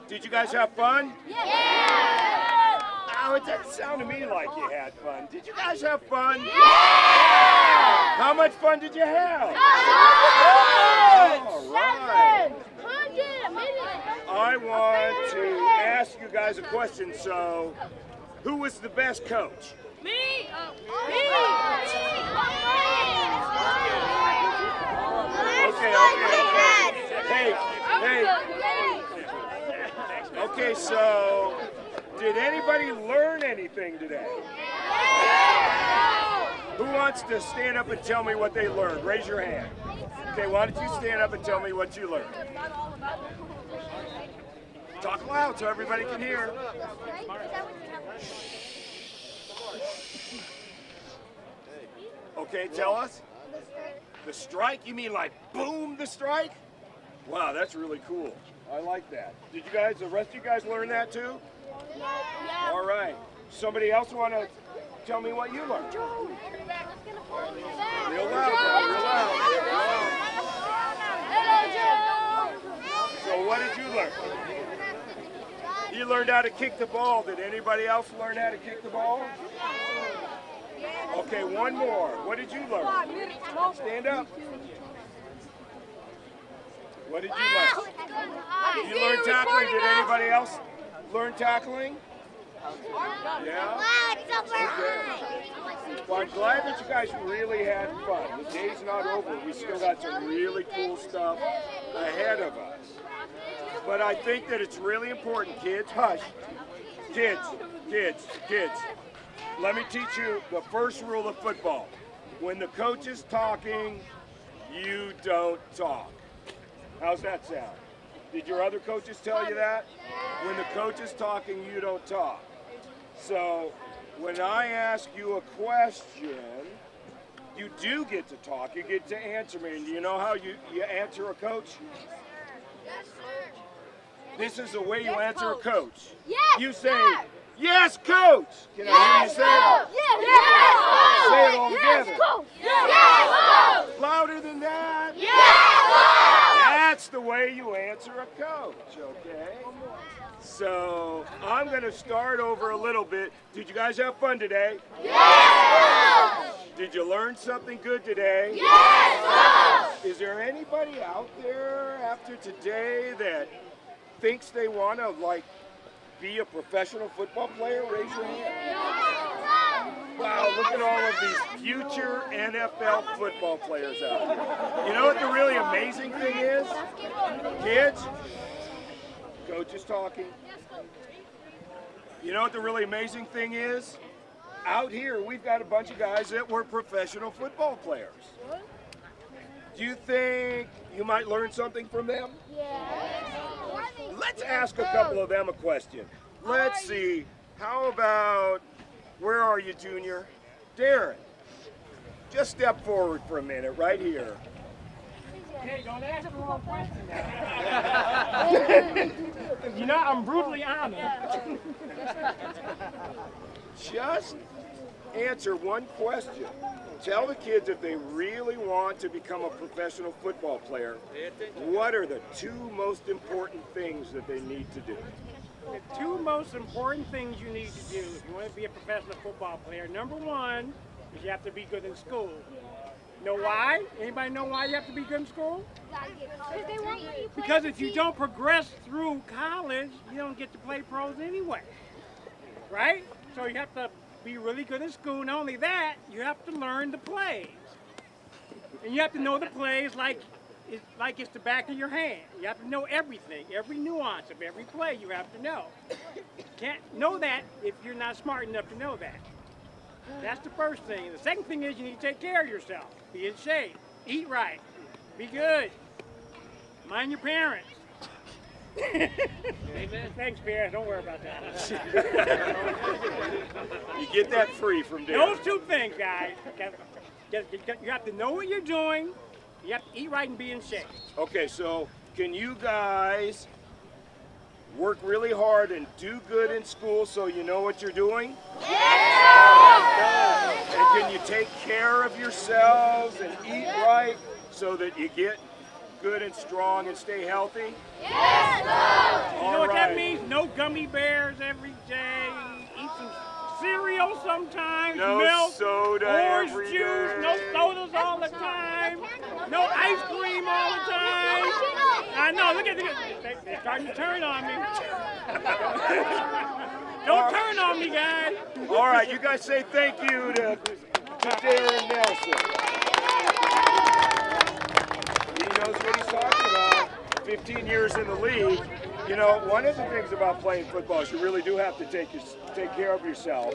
Did you guys have fun? Yeah! Oh, it doesn't sound to me like you had fun. Did you guys have fun? Yeah! How much fun did you have? All right. I want to ask you guys a question. So, who was the best coach? Me! Okay. Hey. Okay, so did anybody learn anything today? Who wants to stand up and tell me what they learned? Raise your hand. Okay, why don't you stand up and tell me what you learned? Talk loud so everybody can hear. Okay, tell us. The strike? You mean like boom the strike? Wow, that's really cool. I like that. Did you guys, the rest of you guys learn that too? Yeah. All right. Somebody else want to tell me what you learned? Real loud, bro, real loud. So what did you learn? You learned how to kick the ball. Did anybody else learn how to kick the ball? Okay, one more. What did you learn? Stand up. What did you learn? You learned tackling. Did anybody else learn tackling? Yeah? Okay. Well, I'm glad that you guys really had fun. The day's not over. We still got some really cool stuff ahead of us. But I think that it's really important, kids, hush. Kids. Let me teach you the first rule of football. When the coach is talking, you don't talk. How's that sound? Did your other coaches tell you that? When the coach is talking, you don't talk. So when I ask you a question, you do get to talk. You get to answer me. And do you know how you answer a coach? Yes, sir. This is the way you answer a coach. Yes, You say, sir. yes, coach. Can I hear you say that? Yes, Say it all together. Yes, coach. Louder than that. Yes, That's the way you answer a coach, okay? So I'm going to start over a little bit. Did you guys have fun today? Yes, Did you learn something good today? Yes, Is there anybody out there after today that thinks they want to, like, be a professional football player? Raise your hand. Wow, look at all of these future NFL football players out there. You know what the really amazing thing is? Kids, coach is talking. You know what the really amazing thing is? Out here, we've got a bunch of guys that were professional football players. Do you think you might learn something from them? Let's ask a couple of them a question. Let's see, how about, where are you, Junior? Darren, just step forward for a minute, right here. Hey, don't ask the wrong question now. You know, I'm brutally honest. Just answer one question. Tell the kids if they really want to become a professional football player, what are the two most important things that they need to do? The two most important things you need to do if you want to be a professional football player, number one is you have to be good in school. Know why? Anybody know why you have to be good in school? Because if you don't progress through college, you don't get to play pros anyway. Right? So you have to be really good in school. Not only that, you have to learn the plays. And you have to know the plays like it's the back of your hand. You have to know everything, every nuance of every play you have to know. You can't know that if you're not smart enough to know that. That's the first thing. The second thing is you need to take care of yourself. Be in shape. Eat right. Be good. Mind your parents. Amen. Thanks, Pierre. Don't worry about that. You get that free from Darren. Those two things, guys. You have to know what you're doing. You have to eat right and be in shape. Okay, so can you guys work really hard and do good in school so you know what you're doing? Yes, and can you take care of yourselves and eat right so that you get good and strong and stay healthy? Yes, You know what that means? gummy bears every day, eat some cereal sometimes, No milk, soda orange every juice, day. no sodas all the time, no ice cream all the time. I know, look at they're starting to turn on me. Don't turn on me, guys. All right, you guys say thank you to Darren Nelson. He knows what he's talking about. 15 years in the league. You know, one of the things about playing football is you really do have to take care of yourself.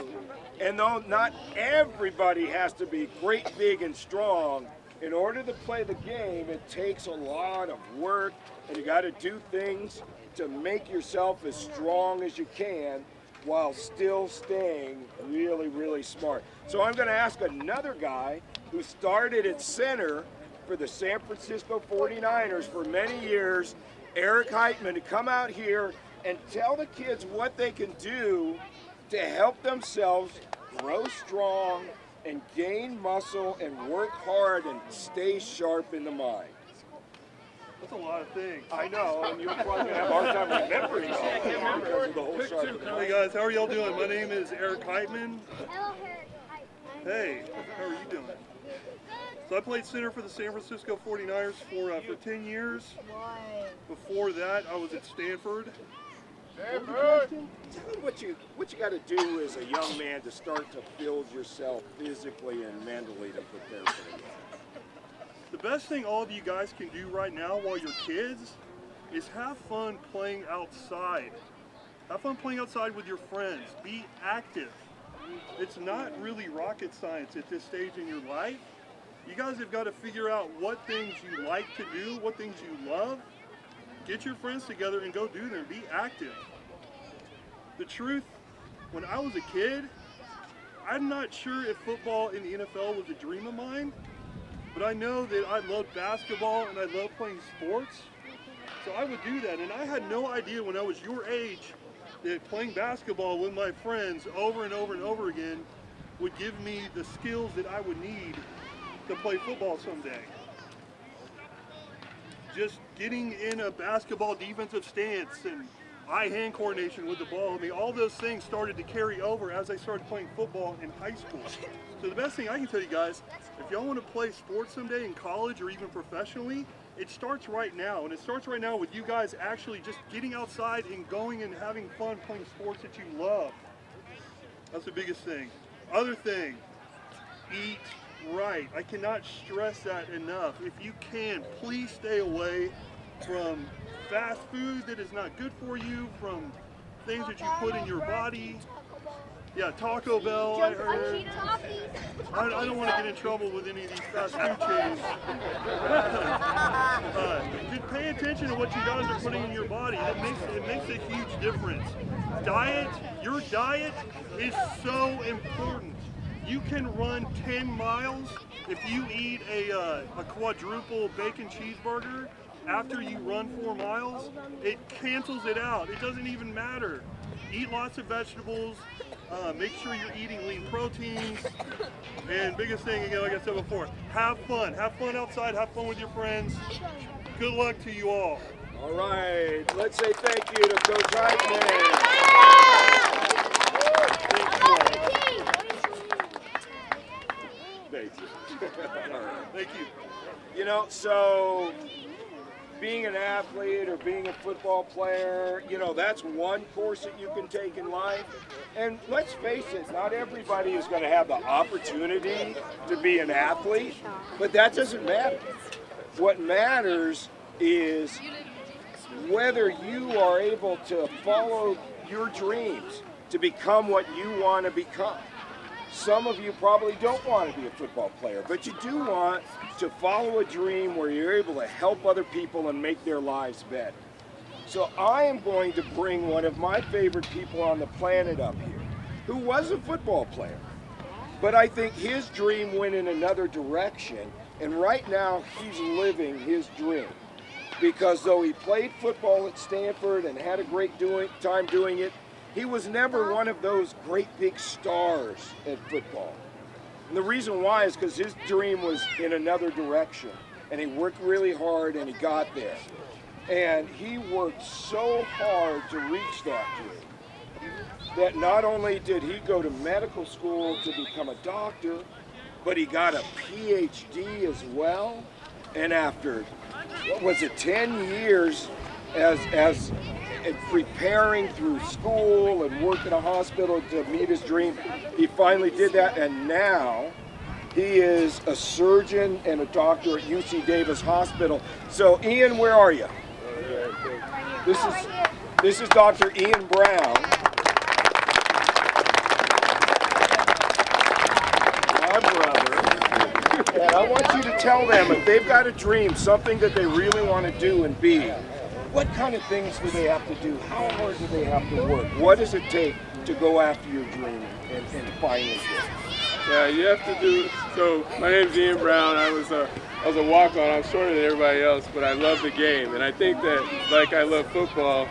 And though not everybody has to be great, big, and strong, in order to play the game, it takes a lot of work, and you got to do things to make yourself as strong as you can while still staying really, really smart. So I'm going to ask another guy who started at center for the San Francisco 49ers for many years, Eric Heitman, to come out here and tell the kids what they can do to help themselves grow strong and gain muscle and work hard and stay sharp in the mind. That's a lot of things. I know, and you're probably going to have a hard time remembering all of them because of the whole sharp. Hey guys, how are y'all doing? My name is Eric Heitman. Hello, Eric. Hey, how are you doing? So I played center for the San Francisco 49ers for 10 years. Before that, I was at Stanford. Tell me what you got to do as a young man to start to build yourself physically and mentally to prepare for the game. The best thing all of you guys can do right now while you're kids is have fun playing outside. Have fun playing outside with your friends. Be active. It's not really rocket science at this stage in your life. You guys have got to figure out what things you like to do, what things you love. Get your friends together and go do them. Be active. The truth, when I was a kid, I'm not sure if football in the NFL was a dream of mine, but I know that I loved basketball and I loved playing sports. So I would do that. And I had no idea when I was your age that playing basketball with my friends over and over and over again would give me the skills that I would need to play football someday. Just getting in a basketball defensive stance and eye-hand coordination with the ball, I mean, all those things started to carry over as I started playing football in high school. So the best thing I can tell you guys, if y'all want to play sports someday in college or even professionally, it starts right now. And it starts right now with you guys actually just getting outside and going and having fun playing sports that you love. That's the biggest thing. Other thing, eat right. I cannot stress that enough. If you can, please stay away from fast food that is not good for you, from things that you put in your body. Yeah, Taco Bell, I heard. I don't want to get in trouble with any of these fast food chains. Just pay attention to what you guys are putting in your body. It makes a huge difference. Your diet is so important. You can run 10 miles if you eat a quadruple bacon cheeseburger after you run 4 miles. It cancels it out. It doesn't even matter. Eat lots of vegetables. Make sure you're eating lean proteins. And biggest thing, again, like I said before, have fun. Have fun outside. Have fun with your friends. Good luck to you all. All right, let's say thank you to Coach Heitman. Thank you. Thank you. You know, so being an athlete or being a football player, you know, that's one course that you can take in life. And let's face it, not everybody is going to have the opportunity to be an athlete, but that doesn't matter. What matters is whether you are able to follow your dreams to become what you want to become. Some of you probably don't want to be a football player, but you do want to follow a dream where you're able to help other people and make their lives better. So I am going to bring one of my favorite people on the planet up here, who was a football player, but I think his dream went in another direction, and right now he's living his dream. Because though he played football at Stanford and had a great time doing it, he was never one of those great big stars at football. And the reason why is because his dream was in another direction, and he worked really hard and he got there. And he worked so hard to reach that dream that not only did he go to medical school to become a doctor, but he got a PhD as well. And after, what was it, 10 years as preparing through school and work at a hospital to meet his dream, he finally did that. And now he is a surgeon and a doctor at UC Davis Hospital. So Ian, where are you? This is Dr. Ian Brown. My brother. And I want you to tell them if they've got a dream, something that they really want to do and be, what kind of things do they have to do? How hard do they have to work? What does it take to go after your dream and find it? Yeah, you have to do. So my name's Ian Brown. I was a walk-on. I'm shorter than everybody else, but I love the game. And I think that, like I love football,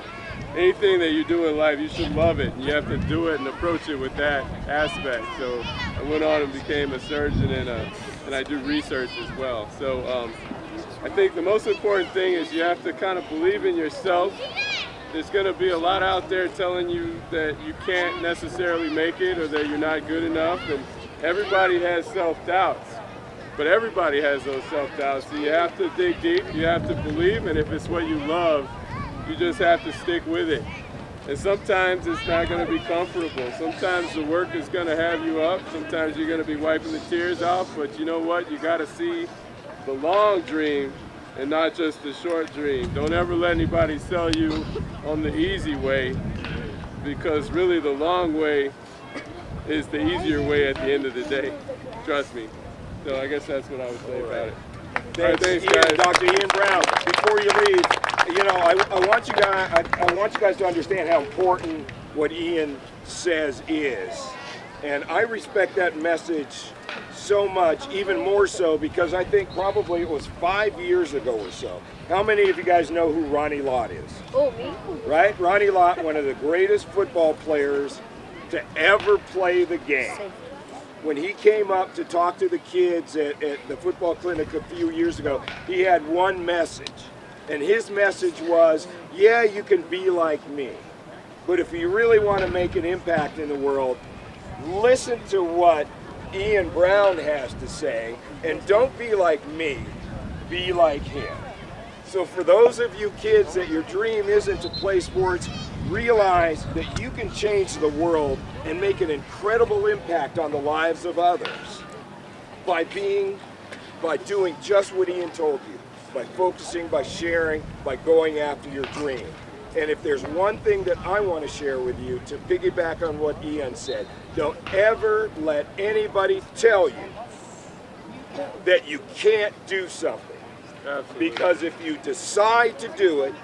anything that you do in life, you should love it. And you have to do it and approach it with that aspect. So I went on and became a surgeon, and I do research as well. So I think the most important thing is you have to kind of believe in yourself. There's going to be a lot out there telling you that you can't necessarily make it or that you're not good enough. And everybody has self-doubts, but everybody has those self-doubts. So you have to dig deep, you have to believe, and if it's what you love, you just have to stick with it. And sometimes it's not going to be comfortable. Sometimes the work is going to have you up. Sometimes you're going to be wiping the tears off, but you know what? You got to see the long dream and not just the short dream. Don't ever let anybody sell you on the easy way, because really the long way is the easier way at the end of the day. Trust me. So I guess that's what I would say about it. Thanks, Ian, Dr. Ian Brown. Before you leave, you know, I want you guys to understand how important what Ian says is. And I respect that message so much, even more so because I think probably it was 5 years ago or so. How many of you guys know who Ronnie Lott is? Oh, me? Right? Ronnie Lott, one of the greatest football players to ever play the game. When he came up to talk to the kids at the football clinic a few years ago, he had one message. And his message was, yeah, you can be like me, but if you really want to make an impact in the world, listen to what Ian Brown has to say, and don't be like me, be like him. So for those of you kids that your dream isn't to play sports, realize that you can change the world and make an incredible impact on the lives of others by doing just what Ian told you, by focusing, by sharing, by going after your dream. And if there's one thing that I want to share with you to piggyback on what Ian said, don't ever let anybody tell you that you can't do something. Absolutely. Because if you decide to do it,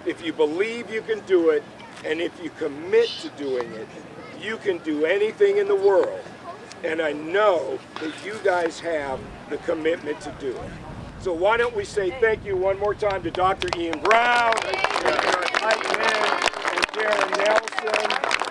if you believe you can do it, and if you commit to doing it, you can do anything in the world. And I know that you guys have the commitment to do it. So why don't we say thank you one more time to Dr. Ian Brown, and Darren Heitman, and Darren Nelson.